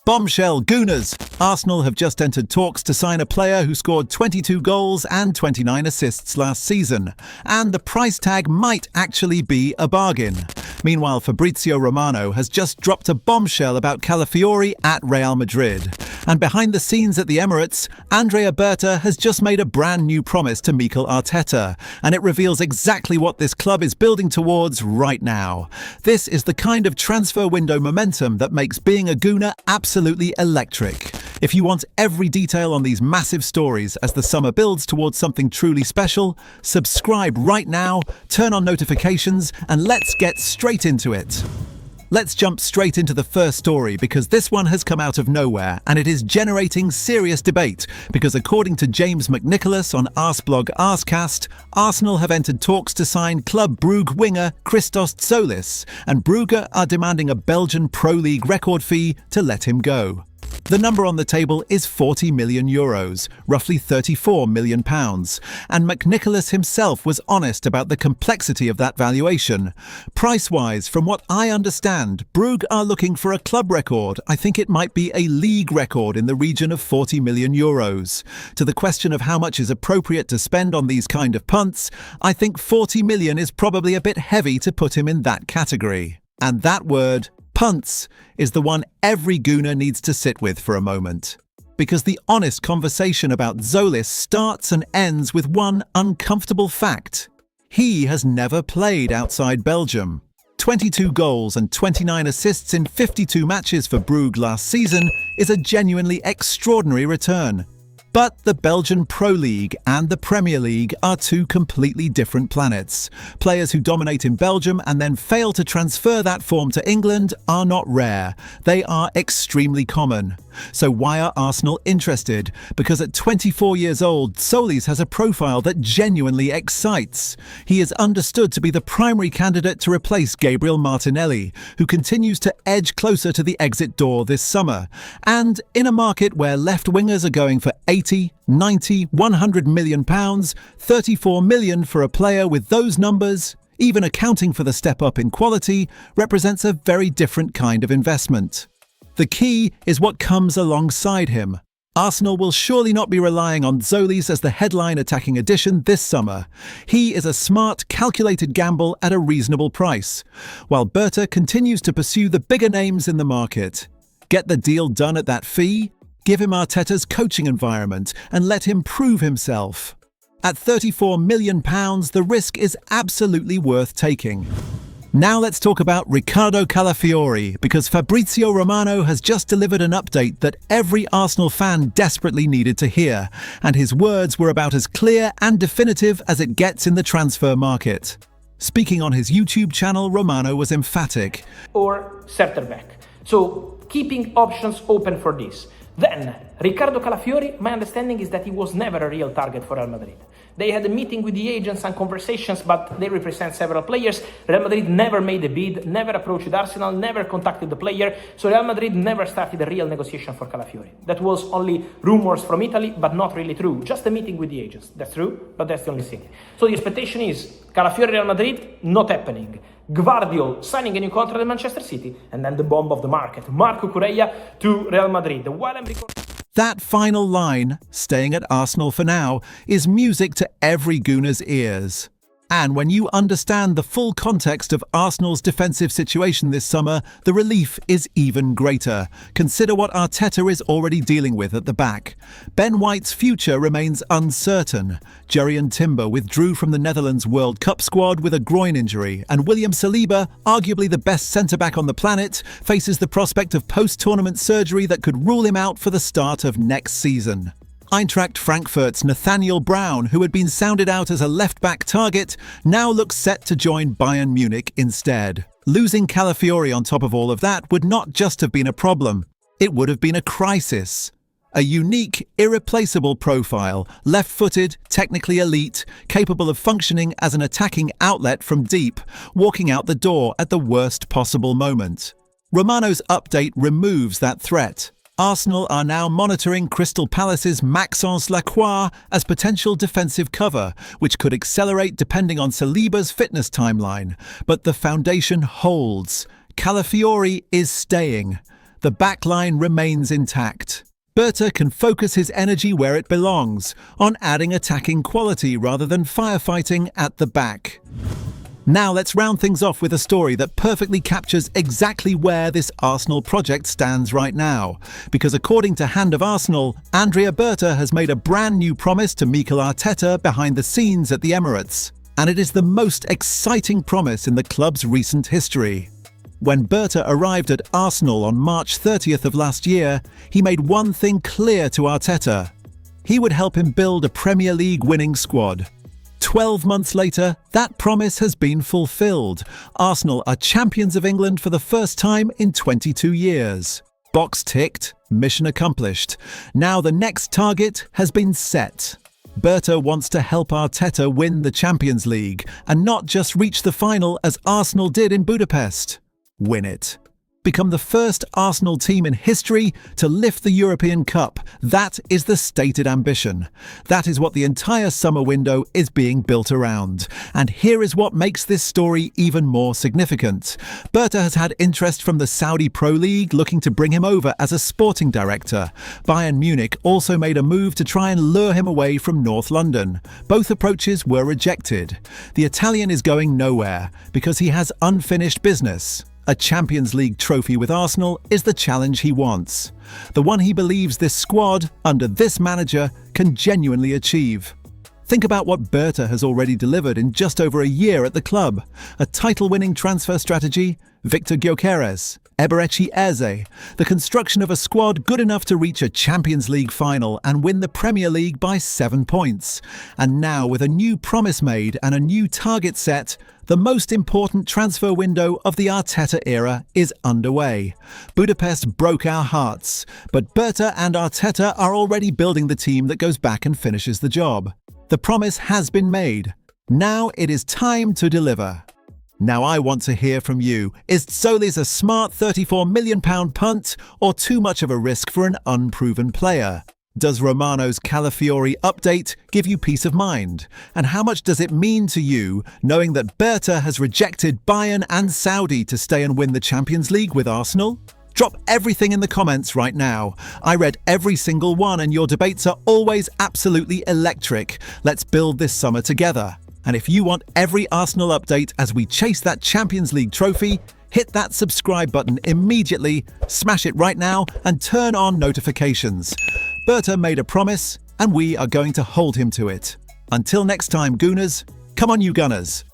Bombshell Gooners! Arsenal have just entered talks to sign a player who scored 22 goals and 29 assists last season, and the price tag might actually be a bargain. Meanwhile, Fabrizio Romano has just dropped a bombshell about Calafiori at Real Madrid. And behind the scenes at the Emirates, Andrea Berta has just made a brand new promise to Mikel Arteta, and it reveals exactly what this club is building towards right now. This is the kind of transfer window momentum that makes being a Gooner absolutely electric. If you want every detail on these massive stories as the summer builds towards something truly special, subscribe right now, turn on notifications, and let's get straight into it. Let's jump straight into the first story because this one has come out of nowhere and it is generating serious debate because according to James McNicholas on Arsblog Arscast, Arsenal have entered talks to sign Club Brugge winger Christos Tzolis, and Brugge are demanding a Belgian Pro League record fee to let him go. The number on the table is €40 million, roughly £34 million, and McNicholas himself was honest about the complexity of that valuation. Price-wise, from what I understand, Brugge are looking for a club record. I think it might be a league record in the region of €40 million. To the question of how much is appropriate to spend on these kind of punts, I think 40 million is probably a bit heavy to put him in that category. And that word, punts, is the one every Gooner needs to sit with for a moment. Because the honest conversation about Tzolis starts and ends with one uncomfortable fact. He has never played outside Belgium. 22 goals and 29 assists in 52 matches for Brugge last season is a genuinely extraordinary return. But the Belgian Pro League and the Premier League are two completely different planets. Players who dominate in Belgium and then fail to transfer that form to England are not rare. They are extremely common. So why are Arsenal interested? Because at 24 years old, Tzolis has a profile that genuinely excites. He is understood to be the primary candidate to replace Gabriel Martinelli, who continues to edge closer to the exit door this summer. And in a market where left wingers are going for 80, 90, 100 million pounds, 34 million for a player with those numbers, even accounting for the step up in quality, represents a very different kind of investment. The key is what comes alongside him. Arsenal will surely not be relying on Tzolis as the headline attacking addition this summer. He is a smart, calculated gamble at a reasonable price, while Berta continues to pursue the bigger names in the market. Get the deal done at that fee, give him Arteta's coaching environment, and let him prove himself. At £34 million, the risk is absolutely worth taking. Now let's talk about Riccardo Calafiori, because Fabrizio Romano has just delivered an update that every Arsenal fan desperately needed to hear, and his words were about as clear and definitive as it gets in the transfer market. Speaking on his YouTube channel, Romano was emphatic. Or centre-back. So, keeping options open for this. Then, Riccardo Calafiori, my understanding is that he was never a real target for Real Madrid. They had a meeting with the agents and conversations, but they represent several players. Real Madrid never made a bid, never approached Arsenal, never contacted the player, so Real Madrid never started a real negotiation for Calafiori. That was only rumours from Italy, but not really true. Just a meeting with the agents. That's true, but that's the only thing. So the expectation is Calafiori Real Madrid, not happening. Gvardiol signing a new contract at Manchester City, and then the bomb of the market, Marco Correa to Real Madrid. While I'm recording... That final line, staying at Arsenal for now, is music to every Gooner's ears. And when you understand the full context of Arsenal's defensive situation this summer, the relief is even greater. Consider what Arteta is already dealing with at the back. Ben White's future remains uncertain. Jurrien Timber withdrew from the Netherlands World Cup squad with a groin injury, and William Saliba, arguably the best centre-back on the planet, faces the prospect of post-tournament surgery that could rule him out for the start of next season. Eintracht Frankfurt's Nathaniel Brown, who had been sounded out as a left-back target, now looks set to join Bayern Munich instead. Losing Calafiori on top of all of that would not just have been a problem, it would have been a crisis. A unique, irreplaceable profile, left-footed, technically elite, capable of functioning as an attacking outlet from deep, walking out the door at the worst possible moment. Romano's update removes that threat. Arsenal are now monitoring Crystal Palace's Maxence Lacroix as potential defensive cover, which could accelerate depending on Saliba's fitness timeline. But the foundation holds. Calafiori is staying. The the backline remains intact. Berta can focus his energy where it belongs, on adding attacking quality rather than firefighting at the back. Now let's round things off with a story that perfectly captures exactly where this Arsenal project stands right now. Because according to Hand of Arsenal, Andrea Berta has made a brand new promise to Mikel Arteta behind the scenes at the Emirates. And it is the most exciting promise in the club's recent history. When Berta arrived at Arsenal on March 30th of last year, he made one thing clear to Arteta. He would help him build a Premier League winning squad. 12 months later, that promise has been fulfilled. Arsenal are champions of England for the first time in 22 years. Box ticked, mission accomplished. Now the next target has been set. Berta wants to help Arteta win the Champions League, and not just reach the final as Arsenal did in Budapest. Win it. Become the first Arsenal team in history to lift the European Cup. That is the stated ambition. That is what the entire summer window is being built around. And here is what makes this story even more significant. Berta has had interest from the Saudi Pro League looking to bring him over as a sporting director. Bayern Munich also made a move to try and lure him away from North London. Both approaches were rejected. The Italian is going nowhere because he has unfinished business. A Champions League trophy with Arsenal is the challenge he wants. The one he believes this squad, under this manager, can genuinely achieve. Think about what Berta has already delivered in just over a year at the club. A title-winning transfer strategy, Victor Gyökeres, Eberechi Eze, the construction of a squad good enough to reach a Champions League final and win the Premier League by 7 points. And now, with a new promise made and a new target set, the most important transfer window of the Arteta era is underway. Budapest broke our hearts, but Berta and Arteta are already building the team that goes back and finishes the job. The promise has been made. Now it is time to deliver. Now I want to hear from you. Is Tzolis a smart £34 million punt or too much of a risk for an unproven player? Does Romano's Calafiori update give you peace of mind? And how much does it mean to you knowing that Berta has rejected Bayern and Saudi to stay and win the Champions League with Arsenal? Drop everything in the comments right now. I read every single one and your debates are always absolutely electric. Let's build this summer together. And if you want every Arsenal update as we chase that Champions League trophy, hit that subscribe button immediately, smash it right now and turn on notifications. Berta made a promise and we are going to hold him to it. Until next time, Gooners, come on you Gunners.